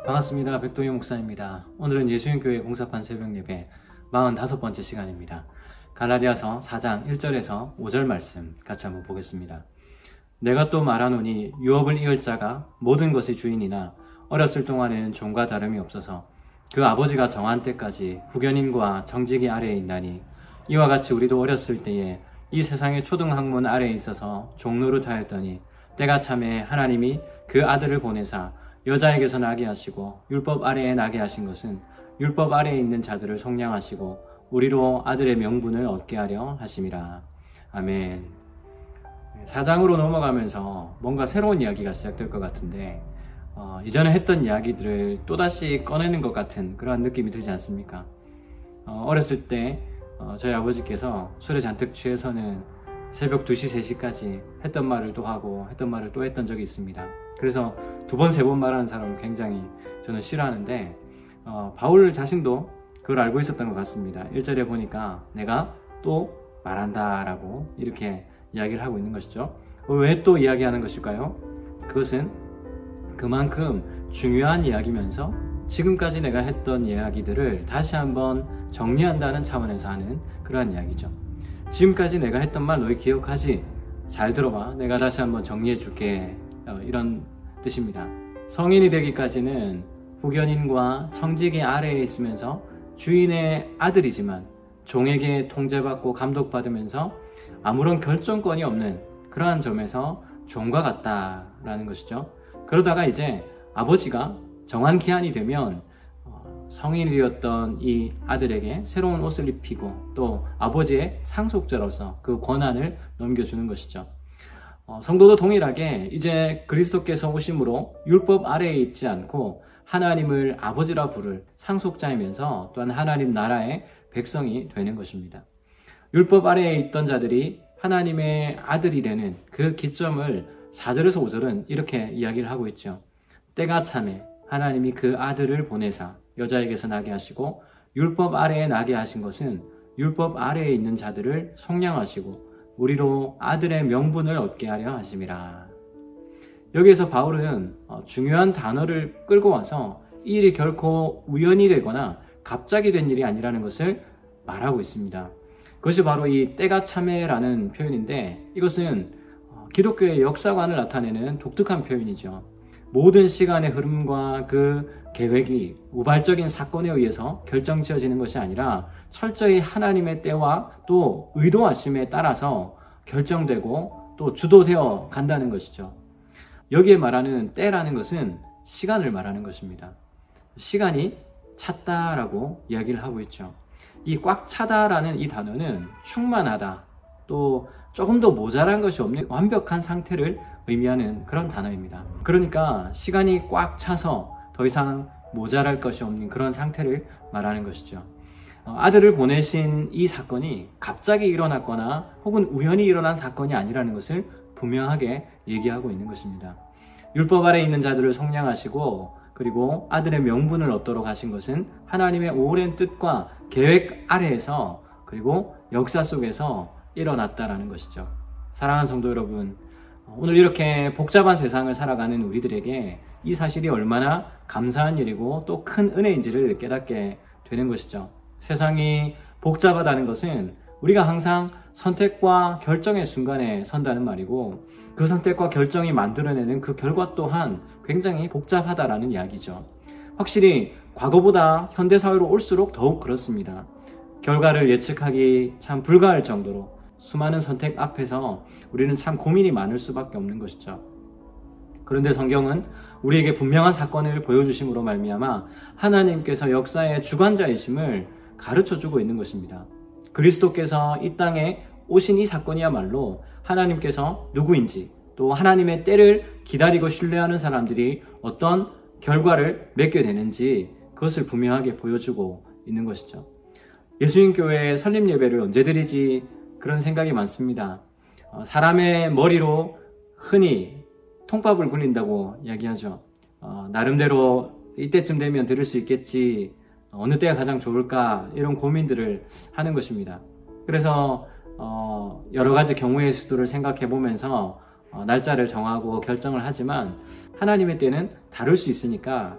반갑습니다. 백동희 목사입니다. 오늘은 예수님교회 공사판 새벽예배 45번째 시간입니다. 갈라디아서 4장 1절에서 5절 말씀 같이 한번 보겠습니다. 내가 또 말하노니 유업을 이을 자가 모든 것의 주인이나 어렸을 동안에는 종과 다름이 없어서 그 아버지가 정한 때까지 후견인과 정직이 아래에 있나니 이와 같이 우리도 어렸을 때에 이 세상의 초등학문 아래에 있어서 종노릇하였더니 때가 참에 하나님이 그 아들을 보내사 여자에게서 나게 하시고 율법 아래에 나게 하신 것은 율법 아래에 있는 자들을 속량하시고 우리로 아들의 명분을 얻게 하려 하심이라. 아멘. 4장으로 넘어가면서 뭔가 새로운 이야기가 시작될 것 같은데 이전에 했던 이야기들을 또다시 꺼내는 것 같은 그러한 느낌이 들지 않습니까? 어렸을 때 저희 아버지께서 술에 잔뜩 취해서는 새벽 2시, 3시까지 했던 말을 또 하고 했던 말을 또 했던 적이 있습니다. 그래서 2번, 3번 말하는 사람을 굉장히 저는 싫어하는데 바울 자신도 그걸 알고 있었던 것 같습니다. 1절에 보니까 내가 또 말한다 라고 이렇게 이야기를 하고 있는 것이죠. 왜 또 이야기하는 것일까요? 그것은 그만큼 중요한 이야기면서 지금까지 내가 했던 이야기들을 다시 한번 정리한다는 차원에서 하는 그러한 이야기죠. 지금까지 내가 했던 말 너희 기억하지? 잘 들어봐. 내가 다시 한번 정리해 줄게. 이런 뜻입니다. 성인이 되기까지는 후견인과 청지기 아래에 있으면서 주인의 아들이지만 종에게 통제받고 감독받으면서 아무런 결정권이 없는 그러한 점에서 종과 같다라는 것이죠. 그러다가 이제 아버지가 정한 기한이 되면 성인이 되었던 이 아들에게 새로운 옷을 입히고 또 아버지의 상속자로서 그 권한을 넘겨주는 것이죠. 성도도 동일하게 이제 그리스도께서 오심으로 율법 아래에 있지 않고 하나님을 아버지라 부를 상속자이면서 또한 하나님 나라의 백성이 되는 것입니다. 율법 아래에 있던 자들이 하나님의 아들이 되는 그 기점을 4절에서 5절은 이렇게 이야기를 하고 있죠. 때가 참에 하나님이 그 아들을 보내사 여자에게서 나게 하시고 율법 아래에 나게 하신 것은 율법 아래에 있는 자들을 속량하시고 우리로 아들의 명분을 얻게 하려 하심이라. 여기에서 바울은 중요한 단어를 끌고 와서 이 일이 결코 우연이 되거나 갑자기 된 일이 아니라는 것을 말하고 있습니다. 그것이 바로 이 때가 참에라는 표현인데 이것은 기독교의 역사관을 나타내는 독특한 표현이죠. 모든 시간의 흐름과 그 계획이 우발적인 사건에 의해서 결정지어지는 것이 아니라 철저히 하나님의 때와 또 의도하심에 따라서 결정되고 또 주도되어 간다는 것이죠. 여기에 말하는 때라는 것은 시간을 말하는 것입니다. 시간이 찼다라고 이야기를 하고 있죠. 이 꽉 차다라는 이 단어는 충만하다, 또 조금 더 모자란 것이 없는 완벽한 상태를 의미하는 그런 단어입니다. 그러니까 시간이 꽉 차서 더 이상 모자랄 것이 없는 그런 상태를 말하는 것이죠. 아들을 보내신 이 사건이 갑자기 일어났거나 혹은 우연히 일어난 사건이 아니라는 것을 분명하게 얘기하고 있는 것입니다. 율법 아래에 있는 자들을 속량하시고 그리고 아들의 명분을 얻도록 하신 것은 하나님의 오랜 뜻과 계획 아래에서 그리고 역사 속에서 일어났다라는 것이죠. 사랑하는 성도 여러분, 오늘 이렇게 복잡한 세상을 살아가는 우리들에게 이 사실이 얼마나 감사한 일이고 또 큰 은혜인지를 깨닫게 되는 것이죠. 세상이 복잡하다는 것은 우리가 항상 선택과 결정의 순간에 선다는 말이고 그 선택과 결정이 만들어내는 그 결과 또한 굉장히 복잡하다라는 이야기죠. 확실히 과거보다 현대사회로 올수록 더욱 그렇습니다. 결과를 예측하기 참 불가할 정도로 수많은 선택 앞에서 우리는 참 고민이 많을 수밖에 없는 것이죠. 그런데 성경은 우리에게 분명한 사건을 보여주심으로 말미암아 하나님께서 역사의 주관자이심을 가르쳐주고 있는 것입니다. 그리스도께서 이 땅에 오신 이 사건이야말로 하나님께서 누구인지 또 하나님의 때를 기다리고 신뢰하는 사람들이 어떤 결과를 맺게 되는지 그것을 분명하게 보여주고 있는 것이죠. 예수님 교회 설립 예배를 언제 드리지? 그런 생각이 많습니다. 사람의 머리로 흔히 통밥을 굴린다고 이야기하죠. 나름대로 이때쯤 되면 들을 수 있겠지, 어느 때가 가장 좋을까, 이런 고민들을 하는 것입니다. 그래서 여러 가지 경우의 수들을 생각해 보면서 날짜를 정하고 결정을 하지만 하나님의 때는 다를 수 있으니까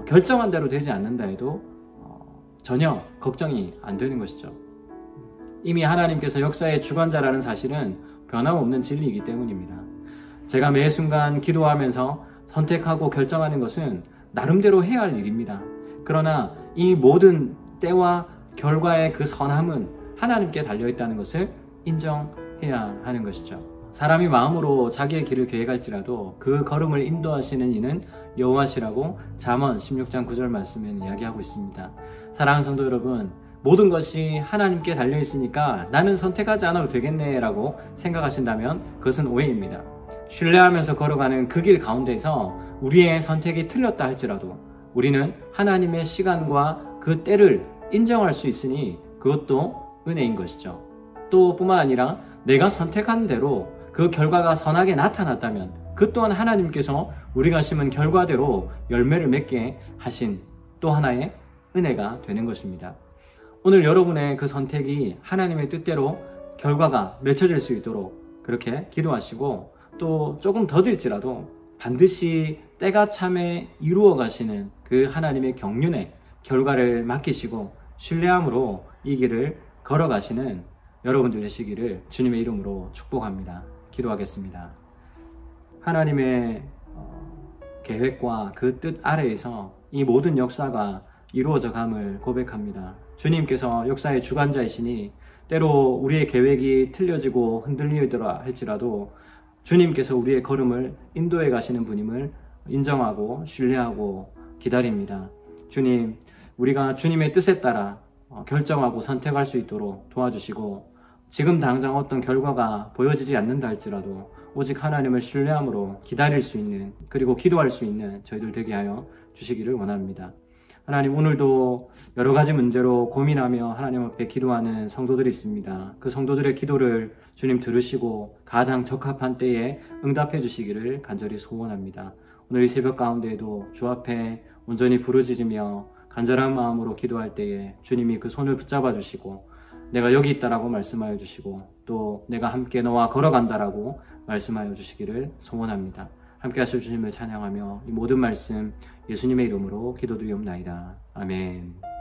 결정한 대로 되지 않는다 해도 전혀 걱정이 안 되는 것이죠. 이미 하나님께서 역사의 주관자라는 사실은 변함없는 진리이기 때문입니다. 제가 매 순간 기도하면서 선택하고 결정하는 것은 나름대로 해야 할 일입니다. 그러나 이 모든 때와 결과의 그 선함은 하나님께 달려있다는 것을 인정해야 하는 것이죠. 사람이 마음으로 자기의 길을 계획할지라도 그 걸음을 인도하시는 이는 여호와시라고 잠언 16장 9절 말씀에는 이야기하고 있습니다. 사랑하는 성도 여러분, 모든 것이 하나님께 달려있으니까 나는 선택하지 않아도 되겠네 라고 생각하신다면 그것은 오해입니다. 신뢰하면서 걸어가는 그 길 가운데서 우리의 선택이 틀렸다 할지라도 우리는 하나님의 시간과 그 때를 인정할 수 있으니 그것도 은혜인 것이죠. 또 뿐만 아니라 내가 선택한 대로 그 결과가 선하게 나타났다면 그 또한 하나님께서 우리가 심은 결과대로 열매를 맺게 하신 또 하나의 은혜가 되는 것입니다. 오늘 여러분의 그 선택이 하나님의 뜻대로 결과가 맺혀질 수 있도록 그렇게 기도하시고 또 조금 더딜지라도 반드시 때가 참에 이루어 가시는 그 하나님의 경륜의 결과를 맡기시고 신뢰함으로 이 길을 걸어가시는 여러분들 되시기를 주님의 이름으로 축복합니다. 기도하겠습니다. 하나님의 계획과 그 뜻 아래에서 이 모든 역사가 이루어져 감을 고백합니다. 주님께서 역사의 주관자이시니 때로 우리의 계획이 틀려지고 흔들리더라 할지라도 주님께서 우리의 걸음을 인도해 가시는 분임을 인정하고 신뢰하고 기다립니다. 주님, 우리가 주님의 뜻에 따라 결정하고 선택할 수 있도록 도와주시고 지금 당장 어떤 결과가 보여지지 않는다 할지라도 오직 하나님을 신뢰함으로 기다릴 수 있는 그리고 기도할 수 있는 저희들 되게 하여 주시기를 원합니다. 하나님, 오늘도 여러 가지 문제로 고민하며 하나님 앞에 기도하는 성도들이 있습니다. 그 성도들의 기도를 주님 들으시고 가장 적합한 때에 응답해 주시기를 간절히 소원합니다. 오늘 이 새벽 가운데에도 주 앞에 온전히 부르짖으며 간절한 마음으로 기도할 때에 주님이 그 손을 붙잡아 주시고 내가 여기 있다라고 말씀하여 주시고 또 내가 함께 너와 걸어간다라고 말씀하여 주시기를 소원합니다. 함께 하실 주님을 찬양하며 이 모든 말씀 예수님의 이름으로 기도드리옵나이다. 아멘.